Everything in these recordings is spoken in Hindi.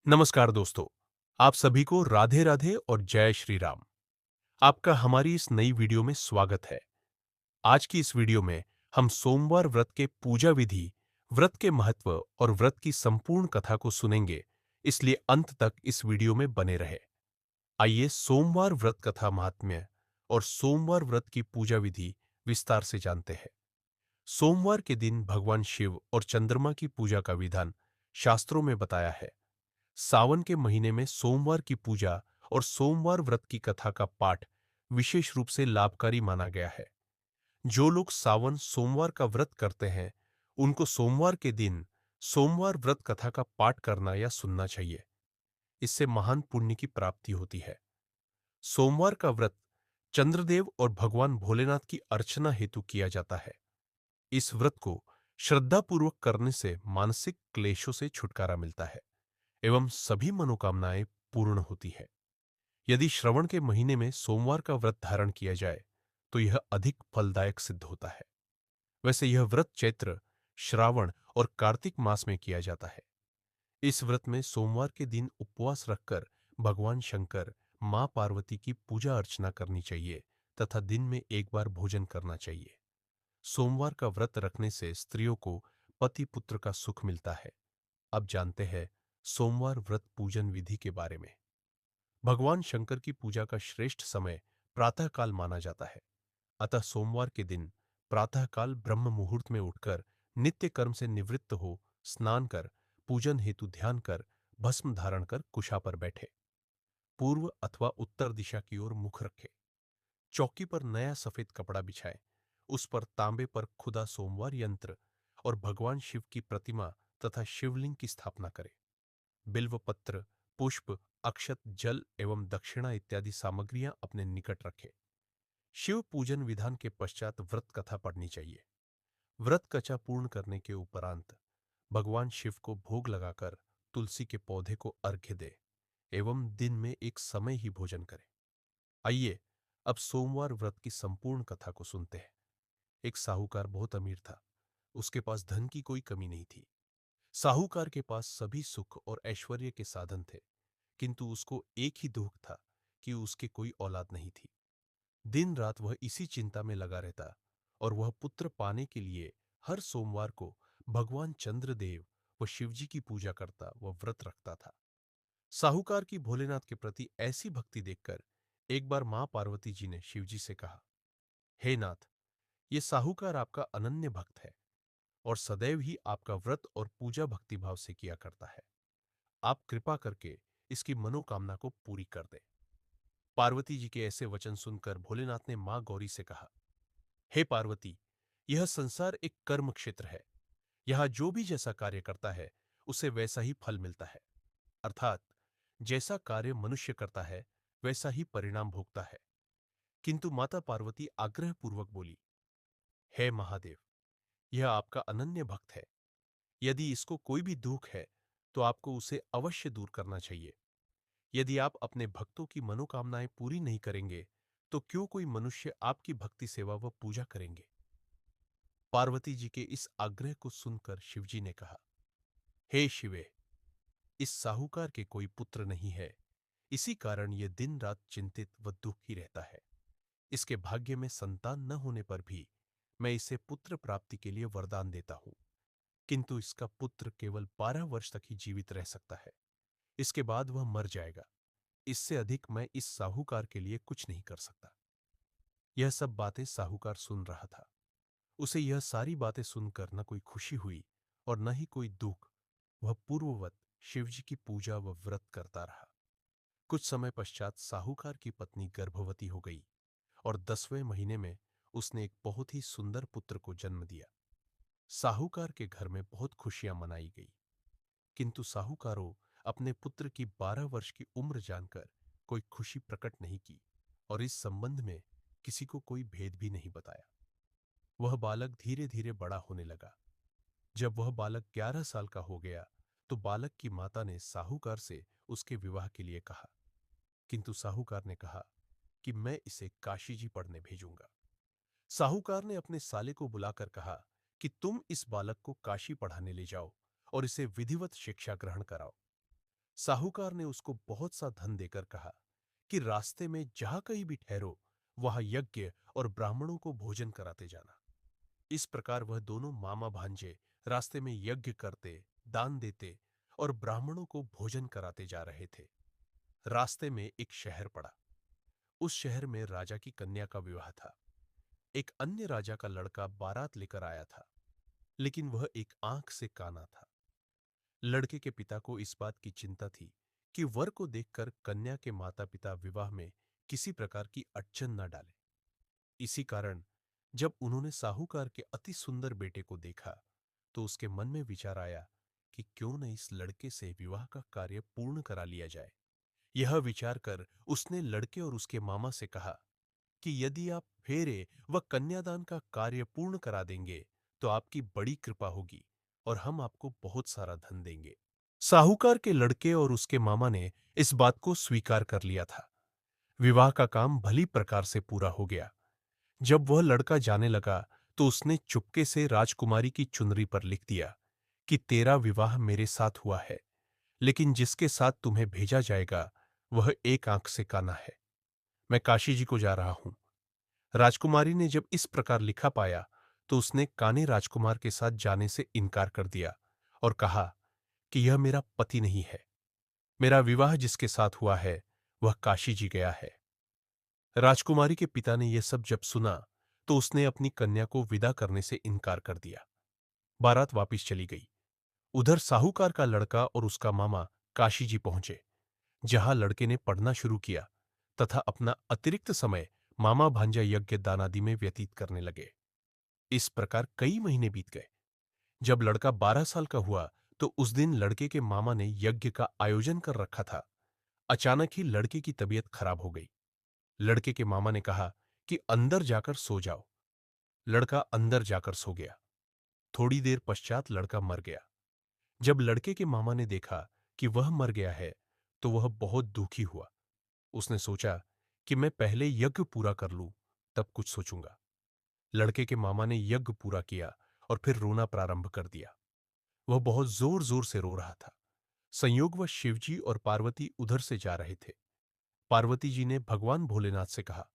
नमस्कार दोस्तों। आप सभी को राधे राधे और जय श्री राम। आपका हमारी इस नई वीडियो में स्वागत है। आज की इस वीडियो में हम सोमवार व्रत के पूजा विधि, व्रत के महत्व और व्रत की संपूर्ण कथा को सुनेंगे, इसलिए अंत तक इस वीडियो में बने रहे। आइए सोमवार व्रत कथा महात्म्य और सोमवार व्रत की पूजा विधि विस्तार से जानते हैं। सोमवार के दिन भगवान शिव और चंद्रमा की पूजा का विधान शास्त्रों में बताया है। सावन के महीने में सोमवार की पूजा और सोमवार व्रत की कथा का पाठ विशेष रूप से लाभकारी माना गया है। जो लोग सावन सोमवार का व्रत करते हैं, उनको सोमवार के दिन सोमवार व्रत कथा का पाठ करना या सुनना चाहिए। इससे महान पुण्य की प्राप्ति होती है। सोमवार का व्रत चंद्रदेव और भगवान भोलेनाथ की अर्चना हेतु किया जाता है। इस व्रत को श्रद्धापूर्वक करने से मानसिक क्लेशों से छुटकारा मिलता है एवं सभी मनोकामनाएं पूर्ण होती है। यदि श्रवण के महीने में सोमवार का व्रत धारण किया जाए तो यह अधिक फलदायक सिद्ध होता है। वैसे यह व्रत चैत्र, श्रावण और कार्तिक मास में किया जाता है। इस व्रत में सोमवार के दिन उपवास रखकर भगवान शंकर, मां पार्वती की पूजा अर्चना करनी चाहिए तथा दिन में एक बार भोजन करना चाहिए। सोमवार का व्रत रखने से स्त्रियों को पति पुत्र का सुख मिलता है। अब जानते हैं सोमवार व्रत पूजन विधि के बारे में। भगवान शंकर की पूजा का श्रेष्ठ समय प्रातःकाल माना जाता है। अतः सोमवार के दिन प्रातःकाल ब्रह्म मुहूर्त में उठकर नित्य कर्म से निवृत्त हो स्नान कर पूजन हेतु ध्यान कर भस्म धारण कर कुशा पर बैठे। पूर्व अथवा उत्तर दिशा की ओर मुख रखे। चौकी पर नया सफेद कपड़ा बिछाए। उस पर तांबे पर खुदा सोमवार यंत्र और भगवान शिव की प्रतिमा तथा शिवलिंग की स्थापना करें। बिल्वपत्र, पुष्प, अक्षत, जल एवं दक्षिणा इत्यादि सामग्रियां अपने निकट रखें। शिव पूजन विधान के पश्चात व्रत कथा पढ़नी चाहिए। व्रत कथा पूर्ण करने के उपरांत भगवान शिव को भोग लगाकर तुलसी के पौधे को अर्घ्य दे एवं दिन में एक समय ही भोजन करें। आइए अब सोमवार व्रत की संपूर्ण कथा को सुनते हैं। एक साहूकार बहुत अमीर था। उसके पास धन की कोई कमी नहीं थी। साहूकार के पास सभी सुख और ऐश्वर्य के साधन थे, किंतु उसको एक ही दुख था कि उसके कोई औलाद नहीं थी। दिन रात वह इसी चिंता में लगा रहता और वह पुत्र पाने के लिए हर सोमवार को भगवान चंद्रदेव व शिवजी की पूजा करता व व्रत रखता था। साहूकार की भोलेनाथ के प्रति ऐसी भक्ति देखकर एक बार मां पार्वती जी ने शिवजी से कहा, हे नाथ, ये साहूकार आपका अनन्य भक्त है और सदैव ही आपका व्रत और पूजा भक्तिभाव से किया करता है। आप कृपा करके इसकी मनोकामना को पूरी कर दें। पार्वती जी के ऐसे वचन सुनकर भोलेनाथ ने मां गौरी से कहा, हे पार्वती, यह संसार एक कर्म क्षेत्र है। यहां जो भी जैसा कार्य करता है उसे वैसा ही फल मिलता है। अर्थात जैसा कार्य मनुष्य करता है वैसा ही परिणाम भोगता है। किंतु माता पार्वती आग्रहपूर्वक बोली, हे महादेव, यह आपका अनन्य भक्त है। यदि इसको कोई भी दुख है तो आपको उसे अवश्य दूर करना चाहिए। यदि आप अपने भक्तों की मनोकामनाएं पूरी नहीं करेंगे तो क्यों कोई मनुष्य आपकी भक्ति सेवा व पूजा करेंगे। पार्वती जी के इस आग्रह को सुनकर शिवजी ने कहा, हे शिवे, इस साहूकार के कोई पुत्र नहीं है। इसी कारण यह दिन रात चिंतित व दुखी रहता है। इसके भाग्य में संतान न होने पर भी मैं इसे पुत्र प्राप्ति के लिए वरदान देता हूं, किंतु इसका पुत्र केवल 12 वर्ष तक ही जीवित रह सकता है। इसके बाद वह मर जाएगा। इससे अधिक मैं इस साहूकार के लिए कुछ नहीं कर सकता। यह सब बातें साहूकार सुन रहा था। उसे यह सारी बातें सुनकर न कोई खुशी हुई और न ही कोई दुख। वह पूर्ववत शिवजी की पूजा व व्रत करता रहा। कुछ समय पश्चात साहूकार की पत्नी गर्भवती हो गई और 10वें महीने में उसने एक बहुत ही सुंदर पुत्र को जन्म दिया। साहूकार के घर में बहुत खुशियां मनाई गई, किंतु साहूकारों अपने पुत्र की 12 वर्ष की उम्र जानकर कोई खुशी प्रकट नहीं की और इस संबंध में किसी को कोई भेद भी नहीं बताया। वह बालक धीरे धीरे बड़ा होने लगा। जब वह बालक 11 साल का हो गया तो बालक की माता ने साहूकार से उसके विवाह के लिए कहा, किंतु साहूकार ने कहा कि मैं इसे काशी जी पढ़ने भेजूंगा। साहूकार ने अपने साले को बुलाकर कहा कि तुम इस बालक को काशी पढ़ाने ले जाओ और इसे विधिवत शिक्षा ग्रहण कराओ। साहूकार ने उसको बहुत सा धन देकर कहा कि रास्ते में जहां कहीं भी ठहरो, वहां यज्ञ और ब्राह्मणों को भोजन कराते जाना। इस प्रकार वह दोनों मामा भांजे रास्ते में यज्ञ करते, दान देते और ब्राह्मणों को भोजन कराते जा रहे थे। रास्ते में एक शहर पड़ा। उस शहर में राजा की कन्या का विवाह था। एक अन्य राजा का लड़का बारात लेकर आया था, लेकिन वह एक आंख से काना था। लड़के के पिता को इस बात की चिंता थी कि वर को देखकर कन्या के माता पिता विवाह में किसी प्रकार की अड़चन न डाले। इसी कारण जब उन्होंने साहूकार के अति सुंदर बेटे को देखा, तो उसके मन में विचार आया कि क्यों न इस लड़के से विवाह का कार्य पूर्ण करा लिया जाए। यह विचार कर उसने लड़के और उसके मामा से कहा कि यदि आप फेरे व कन्यादान का कार्य पूर्ण करा देंगे, तो आपकी बड़ी कृपा होगी और हम आपको बहुत सारा धन देंगे। साहूकार के लड़के और उसके मामा ने इस बात को स्वीकार कर लिया था। विवाह का काम भली प्रकार से पूरा हो गया। जब वह लड़का जाने लगा, तो उसने चुपके से राजकुमारी की चुनरी पर लिख दिया कि तेरा विवाह मेरे साथ हुआ है, लेकिन जिसके साथ तुम्हें भेजा जाएगा वह एक आंख से काना है। मैं काशी जी को जा रहा हूं। राजकुमारी ने जब इस प्रकार लिखा पाया, तो उसने काने राजकुमार के साथ जाने से इनकार कर दिया और कहा कि यह मेरा पति नहीं है। मेरा विवाह जिसके साथ हुआ है वह काशी जी गया है। राजकुमारी के पिता ने यह सब जब सुना, तो उसने अपनी कन्या को विदा करने से इनकार कर दिया। बारात वापिस चली गई। उधर साहूकार का लड़का और उसका मामा काशी जी पहुंचे, जहां लड़के ने पढ़ना शुरू किया तथा अपना अतिरिक्त समय मामा भांजा यज्ञ दानादि में व्यतीत करने लगे। इस प्रकार कई महीने बीत गए। जब लड़का 12 साल का हुआ, तो उस दिन लड़के के मामा ने यज्ञ का आयोजन कर रखा था। अचानक ही लड़के की तबीयत खराब हो गई। लड़के के मामा ने कहा कि अंदर जाकर सो जाओ। लड़का अंदर जाकर सो गया। थोड़ी देर पश्चात लड़का मर गया। जब लड़के के मामा ने देखा कि वह मर गया है, तो वह बहुत दुखी हुआ। उसने सोचा कि मैं पहले यज्ञ पूरा कर लूं, तब कुछ सोचूंगा। लड़के के मामा ने यज्ञ पूरा किया और फिर रोना प्रारंभ कर दिया। वह बहुत जोर जोर से रो रहा था। संयोगवश शिवजी और पार्वती उधर से जा रहे थे। पार्वती जी ने भगवान भोलेनाथ से कहा,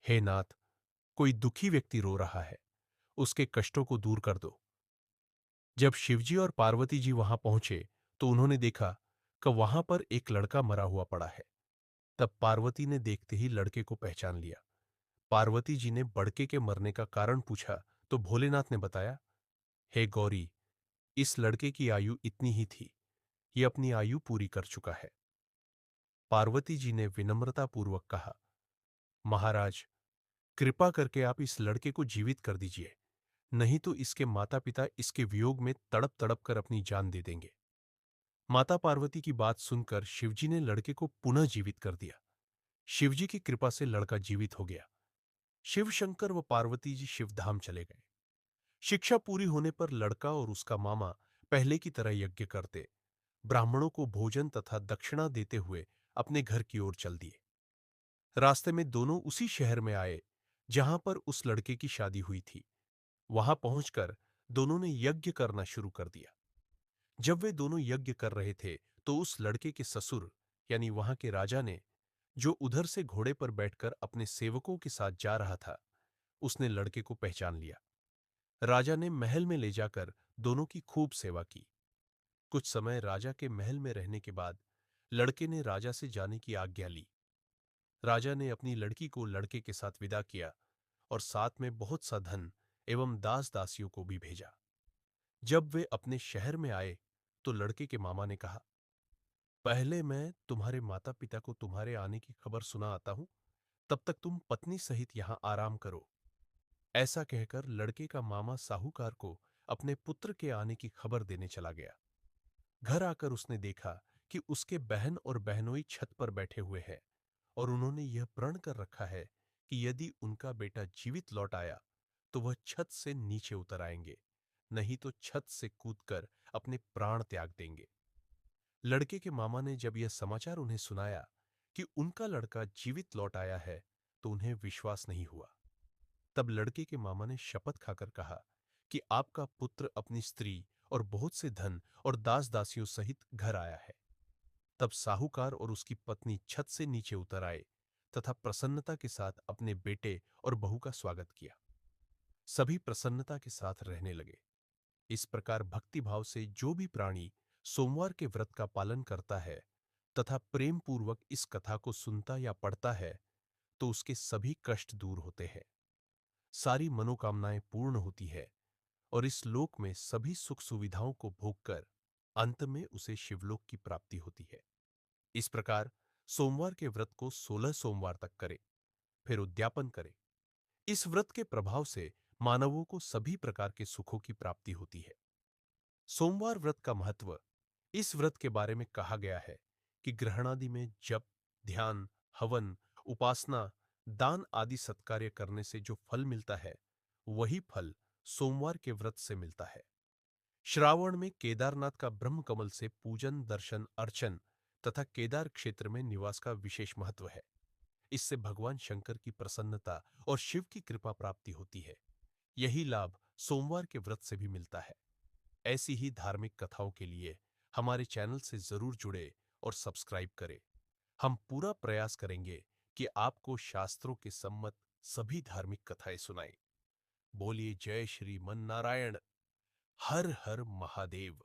हे नाथ, कोई दुखी व्यक्ति रो रहा है, उसके कष्टों को दूर कर दो। जब शिवजी और पार्वती जी वहां पहुंचे, तो उन्होंने देखा कि वहां पर एक लड़का मरा हुआ पड़ा है। तब पार्वती ने देखते ही लड़के को पहचान लिया। पार्वती जी ने बड़के के मरने का कारण पूछा, तो भोलेनाथ ने बताया, हे गौरी, इस लड़के की आयु इतनी ही थी, ये अपनी आयु पूरी कर चुका है। पार्वती जी ने विनम्रतापूर्वक कहा, महाराज, कृपा करके आप इस लड़के को जीवित कर दीजिए, नहीं तो इसके माता पिता इसके वियोग में तड़प तड़प कर अपनी जान दे देंगे। माता पार्वती की बात सुनकर शिवजी ने लड़के को पुनः जीवित कर दिया। शिवजी की कृपा से लड़का जीवित हो गया। शिव शंकर व पार्वती जी शिवधाम चले गए। शिक्षा पूरी होने पर लड़का और उसका मामा पहले की तरह यज्ञ करते, ब्राह्मणों को भोजन तथा दक्षिणा देते हुए अपने घर की ओर चल दिए। रास्ते में दोनों उसी शहर में आए जहां पर उस लड़के की शादी हुई थी। वहां पहुंचकर दोनों ने यज्ञ करना शुरू कर दिया। जब वे दोनों यज्ञ कर रहे थे, तो उस लड़के के ससुर यानी वहां के राजा ने, जो उधर से घोड़े पर बैठकर अपने सेवकों के साथ जा रहा था, उसने लड़के को पहचान लिया। राजा ने महल में ले जाकर दोनों की खूब सेवा की। कुछ समय राजा के महल में रहने के बाद लड़के ने राजा से जाने की आज्ञा ली। राजा ने अपनी लड़की को लड़के के साथ विदा किया और साथ में बहुत सा धन एवं दास दासियों को भी भेजा। जब वे अपने शहर में आए, तो लड़के के मामा ने कहा, पहले मैं तुम्हारे माता पिता को तुम्हारे आने की खबर सुना आता हूं, तब तक तुम पत्नी सहित यहां आराम करो। ऐसा कहकर लड़के का मामा साहूकार को अपने पुत्र के आने की खबर देने चला गया। घर आकर उसने देखा कि उसके बहन और बहनोई छत पर बैठे हुए हैं और उन्होंने यह प्रण कर रखा है कि यदि उनका बेटा जीवित लौट आया, तो वह छत से नीचे उतर आएंगे, नहीं तो छत से कूदकर अपने प्राण त्याग देंगे। लड़के के मामा ने जब यह समाचार उन्हें सुनाया कि उनका लड़का जीवित लौट आया है, तो उन्हें विश्वास नहीं हुआ। तब लड़के के मामा ने शपथ खाकर कहा कि आपका पुत्र अपनी स्त्री और बहुत से धन और दास दासियों सहित घर आया है। तब साहूकार और उसकी पत्नी छत से नीचे उतर आए तथा प्रसन्नता के साथ अपने बेटे और बहू का स्वागत किया। सभी प्रसन्नता के साथ रहने लगे। इस प्रकार भक्तिभाव से जो भी प्राणी सोमवार के व्रत का पालन करता है तथा प्रेम पूर्वक इस कथा को सुनता या पढ़ता है तो उसके सभी कष्ट दूर होते हैं, सारी मनोकामनाएं पूर्ण होती है और इस लोक में सभी सुख सुविधाओं को भोगकर अंत में उसे शिवलोक की प्राप्ति होती है। इस प्रकार सोमवार के व्रत को 16 सोमवार तक करें, फिर उद्यापन करें। इस व्रत के प्रभाव से मानवों को सभी प्रकार के सुखों की प्राप्ति होती है। सोमवार व्रत का महत्व। इस व्रत के बारे में कहा गया है कि ग्रहणादि में जप, ध्यान, हवन, उपासना, दान आदि सत्कार्य करने से जो फल मिलता है वही फल सोमवार के व्रत से मिलता है। श्रावण में केदारनाथ का ब्रह्म कमल से पूजन, दर्शन, अर्चन तथा केदार क्षेत्र में निवास का विशेष महत्व है। इससे भगवान शंकर की प्रसन्नता और शिव की कृपा प्राप्ति होती है। यही लाभ सोमवार के व्रत से भी मिलता है। ऐसी ही धार्मिक कथाओं के लिए हमारे चैनल से जरूर जुड़े और सब्सक्राइब करें। हम पूरा प्रयास करेंगे कि आपको शास्त्रों के सम्मत सभी धार्मिक कथाएं सुनाएं। बोलिए जय श्री मन नारायण। हर हर महादेव।